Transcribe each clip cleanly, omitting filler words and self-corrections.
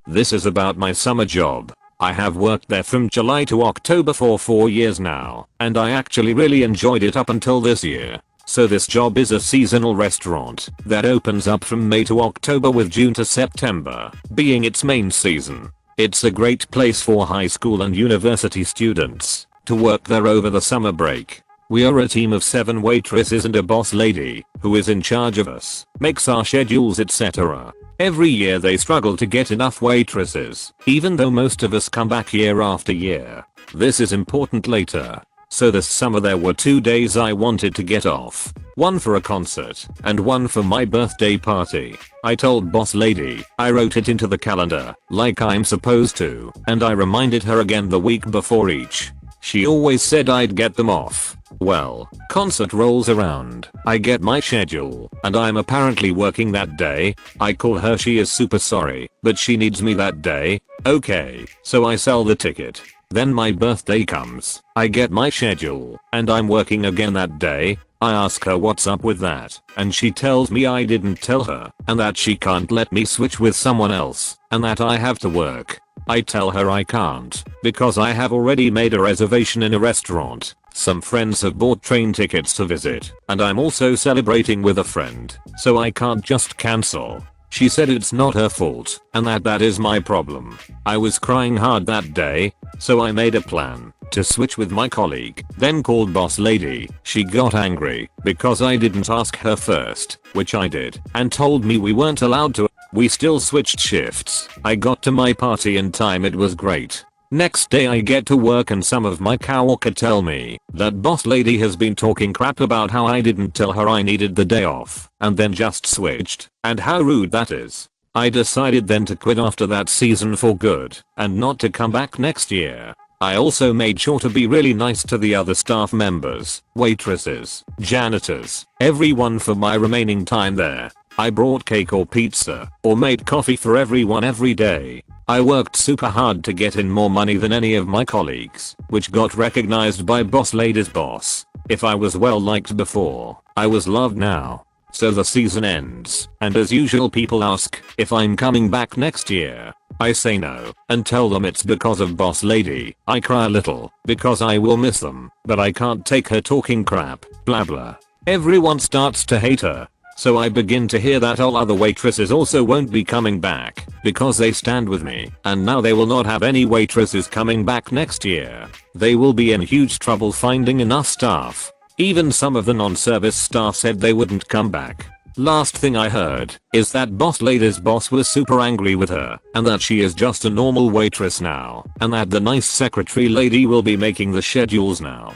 This is about my summer job. I have worked there from July to October for 4 years now, and I actually really enjoyed it up until this year. So this job is a seasonal restaurant that opens up from May to October with June to September being its main season. It's a great place for high school and university students to work there over the summer break. We are a team of 7 waitresses and a boss lady who is in charge of us, makes our schedules, etc. Every year they struggle to get enough waitresses, even though most of us come back year after year. This is important later. So this summer there were 2 days I wanted to get off. One for a concert and one for my birthday party. I told boss lady I wrote it into the calendar like I'm supposed to, and I reminded her again the week before each. She always said I'd get them off. Well, concert rolls around, I get my schedule, and I'm apparently working that day. I call her, she is super sorry, but she needs me that day. Okay, so I sell the ticket. Then my birthday comes, I get my schedule, and I'm working again that day. I ask her what's up with that, and she tells me I didn't tell her, and that she can't let me switch with someone else, and that I have to work. I tell her I can't, because I have already made a reservation in a restaurant. Some friends have bought train tickets to visit, and I'm also celebrating with a friend, so I can't just cancel. She said it's not her fault, and that is my problem. I was crying hard that day, so I made a plan to switch with my colleague, then called boss lady. She got angry because I didn't ask her first, which I did, and told me we weren't allowed to. We still switched shifts. I got to my party in time, it was great. Next day I get to work and some of my coworker tell me that boss lady has been talking crap about how I didn't tell her I needed the day off and then just switched, and how rude that is. I decided then to quit after that season for good and not to come back next year. I also made sure to be really nice to the other staff members, waitresses, janitors, everyone for my remaining time there. I brought cake or pizza or made coffee for everyone every day. I worked super hard to get in more money than any of my colleagues, which got recognized by boss lady's boss. If I was well liked before, I was loved now. So the season ends, and as usual people ask if I'm coming back next year. I say no, and tell them it's because of boss lady. I cry a little, because I will miss them, but I can't take her talking crap, blah blah. Everyone starts to hate her. So I begin to hear that all other waitresses also won't be coming back because they stand with me, and now they will not have any waitresses coming back next year. They will be in huge trouble finding enough staff. Even some of the non-service staff said they wouldn't come back. Last thing I heard is that boss lady's boss was super angry with her and that she is just a normal waitress now, and that the nice secretary lady will be making the schedules now.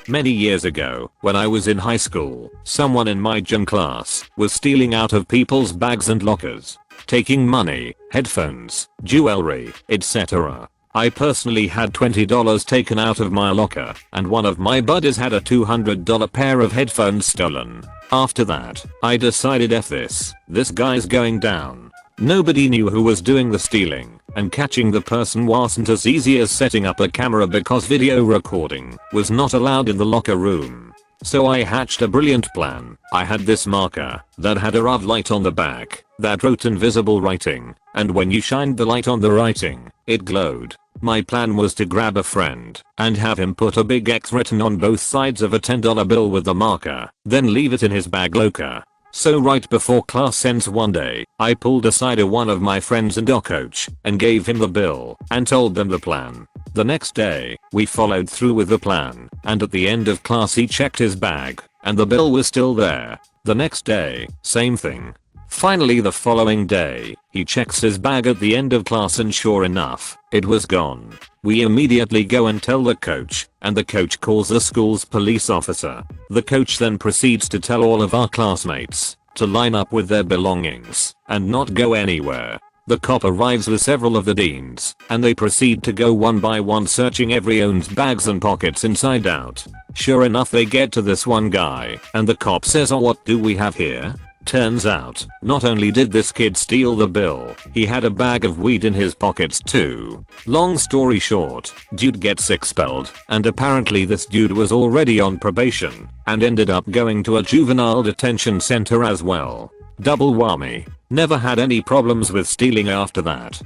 Many years ago, when I was in high school, someone in my gym class was stealing out of people's bags and lockers, taking money, headphones, jewelry, etc. I personally had $20 taken out of my locker, and one of my buddies had a $200 pair of headphones stolen. After that, I decided F this guy's going down. Nobody knew who was doing the stealing, and catching the person wasn't as easy as setting up a camera because video recording was not allowed in the locker room. So I hatched a brilliant plan. I had this marker that had a RAV light on the back that wrote invisible writing, and when you shined the light on the writing, it glowed. My plan was to grab a friend and have him put a big X written on both sides of a $10 bill with the marker, then leave it in his bag locker. So right before class ends one day, I pulled aside one of my friends and our coach and gave him the bill and told them the plan. The next day, we followed through with the plan, and at the end of class he checked his bag, and the bill was still there. The next day, same thing. Finally the following day, he checks his bag at the end of class and sure enough, it was gone. We immediately go and tell the coach, and the coach calls the school's police officer. The coach then proceeds to tell all of our classmates to line up with their belongings and not go anywhere. The cop arrives with several of the deans, and they proceed to go one by one searching everyone's bags and pockets inside out. Sure enough they get to this one guy, and the cop says, "Oh, what do we have here?" Turns out, not only did this kid steal the bill, he had a bag of weed in his pockets too. Long story short, dude gets expelled, and apparently this dude was already on probation, and ended up going to a juvenile detention center as well. Double whammy. Never had any problems with stealing after that.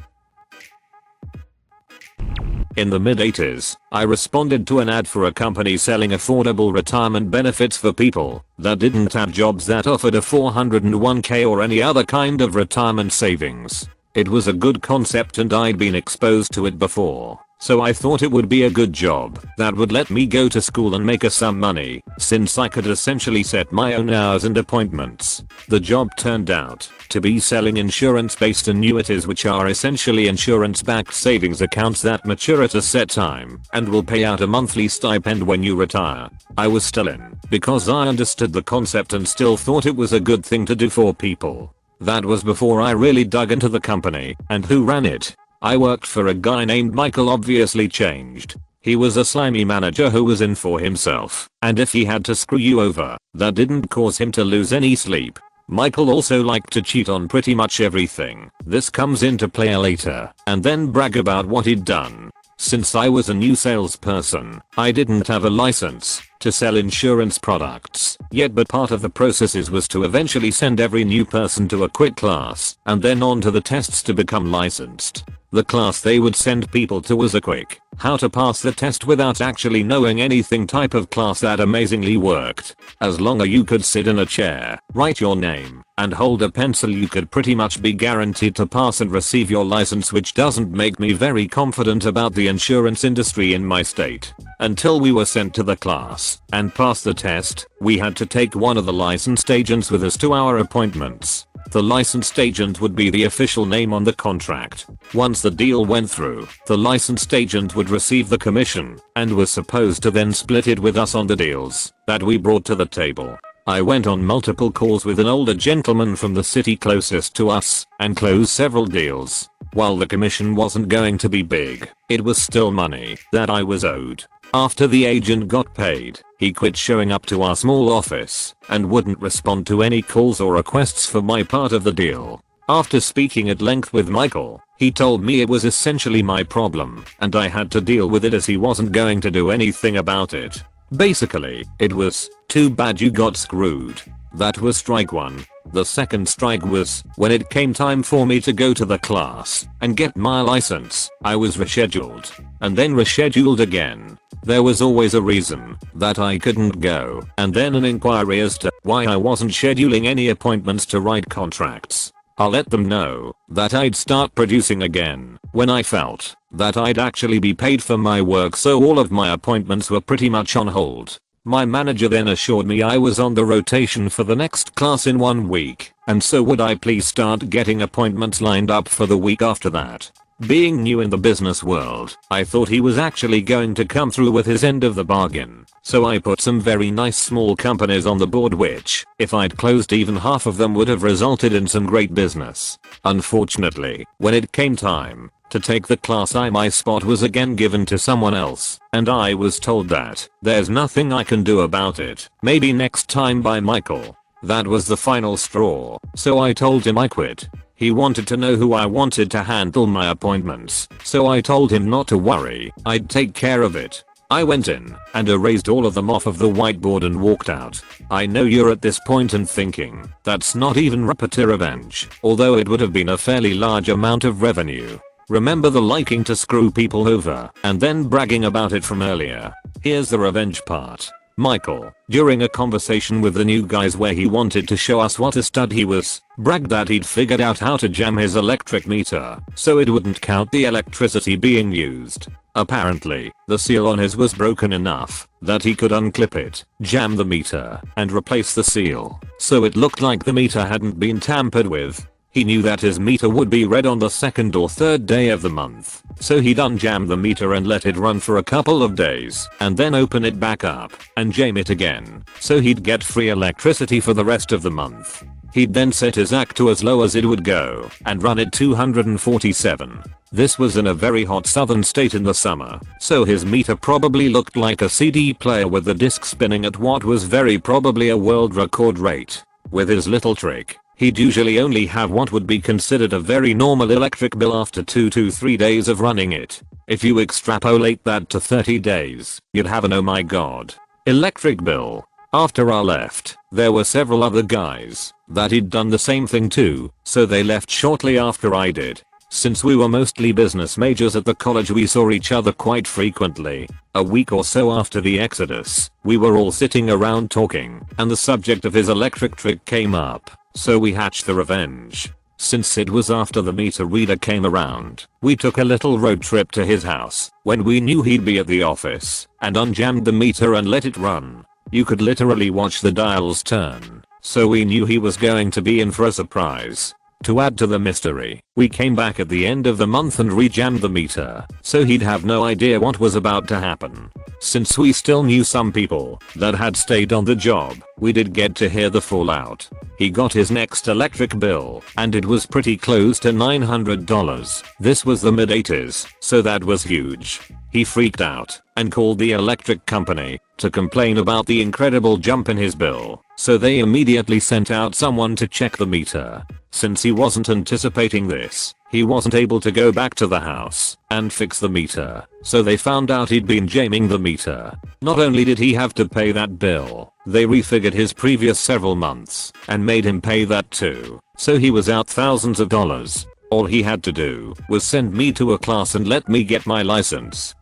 In the mid-80s, I responded to an ad for a company selling affordable retirement benefits for people that didn't have jobs that offered a 401k or any other kind of retirement savings. It was a good concept and I'd been exposed to it before, so I thought it would be a good job that would let me go to school and make some money, since I could essentially set my own hours and appointments. The job turned out to be selling insurance-based annuities, which are essentially insurance-backed savings accounts that mature at a set time and will pay out a monthly stipend when you retire. I was still in because I understood the concept and still thought it was a good thing to do for people. That was before I really dug into the company and who ran it. I worked for a guy named Michael. Obviously changed. He was a slimy manager who was in for himself, and if he had to screw you over, that didn't cause him to lose any sleep. Michael also liked to cheat on pretty much everything. This comes into play later, and then brag about what he'd done. Since I was a new salesperson, I didn't have a license to sell insurance products yet, but part of the processes was to eventually send every new person to a quick class and then on to the tests to become licensed. The class they would send people to was a quick how to pass the test without actually knowing anything type of class that amazingly worked. As long as you could sit in a chair, write your name, and hold a pencil, you could pretty much be guaranteed to pass and receive your license, which doesn't make me very confident about the insurance industry in my state. Until we were sent to the class and passed the test, we had to take one of the licensed agents with us to our appointments. The licensed agent would be the official name on the contract. Once the deal went through, the licensed agent would receive the commission and was supposed to then split it with us on the deals that we brought to the table. I went on multiple calls with an older gentleman from the city closest to us and closed several deals. While the commission wasn't going to be big, it was still money that I was owed. After the agent got paid, he quit showing up to our small office and wouldn't respond to any calls or requests for my part of the deal. After speaking at length with Michael, he told me it was essentially my problem and I had to deal with it as he wasn't going to do anything about it. Basically, it was, too bad you got screwed. That was strike one. The second strike was when it came time for me to go to the class and get my license. I was rescheduled and then rescheduled again. There was always a reason that I couldn't go, and then an inquiry as to why I wasn't scheduling any appointments to write contracts. I let them know that I'd start producing again when I felt that I'd actually be paid for my work, so all of my appointments were pretty much on hold. My manager then assured me I was on the rotation for the next class in 1 week, and so would I please start getting appointments lined up for the week after that. Being new in the business world, I thought he was actually going to come through with his end of the bargain, so I put some very nice small companies on the board which, if I'd closed even half of them, would have resulted in some great business. Unfortunately, when it came time to take the class, my spot was again given to someone else, and I was told that there's nothing I can do about it. Maybe next time by Michael. That was the final straw, so I told him I quit. He wanted to know who I wanted to handle my appointments, so I told him not to worry, I'd take care of it. I went in and erased all of them off of the whiteboard and walked out. I know you're at this point and thinking, that's not even ProRevenge, although it would have been a fairly large amount of revenue. Remember the liking to screw people over and then bragging about it from earlier? Here's the revenge part. Michael, during a conversation with the new guys where he wanted to show us what a stud he was, bragged that he'd figured out how to jam his electric meter so it wouldn't count the electricity being used. Apparently, the seal on his was broken enough that he could unclip it, jam the meter, and replace the seal, so it looked like the meter hadn't been tampered with. He knew that his meter would be read on the second or third day of the month, so he'd unjam the meter and let it run for a couple of days and then open it back up and jam it again, so he'd get free electricity for the rest of the month. He'd then set his ACK to as low as it would go and run it 247. This was in a very hot southern state in the summer, so his meter probably looked like a CD player with the disc spinning at what was very probably a world record rate. With his little trick, he'd usually only have what would be considered a very normal electric bill after 2 to 3 days of running it. If you extrapolate that to 30 days, you'd have an oh my god electric bill. After I left, There were several other guys that he'd done the same thing to, so they left shortly after I did. Since we were mostly business majors at the college, we saw each other quite frequently. A week or so after the exodus, we were all sitting around talking, and the subject of his electric trick came up, so we hatched the revenge. Since it was after the meter reader came around, we took a little road trip to his house when we knew he'd be at the office, and unjammed the meter and let it run. You could literally watch the dials turn, so we knew he was going to be in for a surprise. To add to the mystery, we came back at the end of the month and re-jammed the meter, so he'd have no idea what was about to happen. Since we still knew some people that had stayed on the job, we did get to hear the fallout. He got his next electric bill, and it was pretty close to $900. This was the mid-80s, so that was huge. He freaked out and called the electric company to complain about the incredible jump in his bill, so they immediately sent out someone to check the meter. Since he wasn't anticipating this, he wasn't able to go back to the house and fix the meter, so they found out he'd been jamming the meter. Not only did he have to pay that bill, they refigured his previous several months and made him pay that too, so he was out thousands of dollars. All he had to do was send me to a class and let me get my license.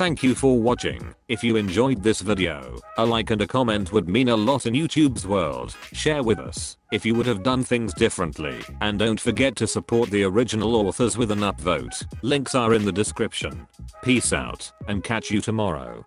Thank you for watching. If you enjoyed this video, a like and a comment would mean a lot in YouTube's world. Share with us if you would have done things differently, and don't forget to support the original authors with an upvote. Links are in the description. Peace out, and catch you tomorrow.